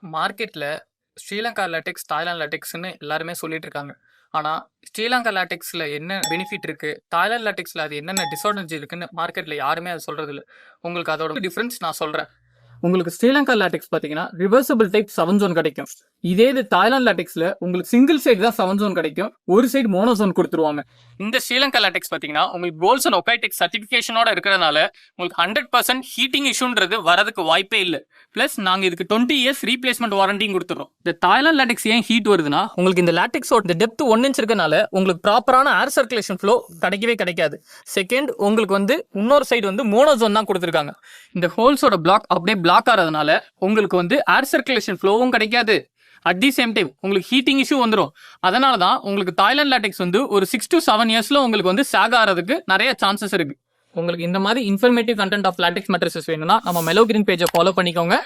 மார்க்கெட்ல Sri Lanka LaTeX, Thailand லேட்டெக்ஸ்ன்னு எல்லாருமே சொல்லிட்டு இருக்காங்க. ஆனா, ஸ்ரீலங்கா லேட்டெக்ஸ்ல என்ன பெனிஃபிட் இருக்கு? தாய்லாந்து லேட்டெக்ஸ்ல அது என்னென்ன டிஸ்அட்வான்டேஜ் இருக்குன்னு மார்க்கெட்ல யாருமே அத சொல்றதில்ல. உங்களுக்கு அதோட டிஃபரன்ஸ் நான் சொல்றேன். உங்களுக்கு ஸ்ரீலங்கா லேட்டெக்ஸ் பார்த்தீங்கன்னா, ரிவர்சபிள் டைப் 7 ஜோன் கிடைக்கும். இதே இது தாய்லாந்து லேட்டெக்ஸ்ல உங்களுக்கு சிங்கிள் சைடு தான் 7 ஜோன் கிடைக்கும். ஒரு சைடு மோனோ ஜோன் கொடுத்துருவாங்க. இந்த ஸ்ரீலங்கா லேட்டெக்ஸ் பார்த்தீங்கன்னா, உங்களுக்கு கோல்ஸ் அண்ட் ஒகைடெக் சர்டிஃபிகேஷனோட இருக்கிறதுனால உங்களுக்கு 100% ஹீட்டிங் இஷ்யூன்றது வரதுக்கு வாய்ப்பே இல்லை. பிளஸ் நாங்க இதுக்கு 20 இயர்ஸ் ரீப்ளேஸ்மெண்ட் வாரண்டியும் கொடுத்துறோம். இந்த தாய்லாந்து லேட்டெக்ஸ் ஏன் ஹீட் வருதுன்னா, உங்களுக்கு இந்த லேட்டெக்ஸோட இந்த டெப்த் 1 இன்ச் இருக்கனால உங்களுக்கு ப்ராப்பரான ஏர் சர்க்குலேஷன் ஃப்ளோ கிடைக்கவே கிடைக்காது. செகண்ட், உங்களுக்கு இன்னொரு சைடு மோனோ ஜோன் தான் கொடுத்துருக்காங்க. இந்த ஹோல்ஸோட பிளாக் அப்படியே பிளாக் ஆகிறதுனால உங்களுக்கு ஏர் சர்க்குலேஷன் ஃப்ளோவும் கிடைக்காது. அட் தி சேம் டைம் உங்களுக்கு ஹீட்டிங் இஷ்யூ வந்துடும். அதனால தான் உங்களுக்கு தாய்லாந்து லேட்டெக்ஸ் ஒரு 6 to 7 இயர்ஸ்ல உங்களுக்கு சாக் ஆகிறதுக்கு நிறைய சான்சஸ் இருக்கு. உங்களுக்கு இந்த மாதிரி informative content of latex mattresses வேணும்னா நம்ம மெலோ கிரீன் பேஜை ஃபாலோ பண்ணிக்கோங்க.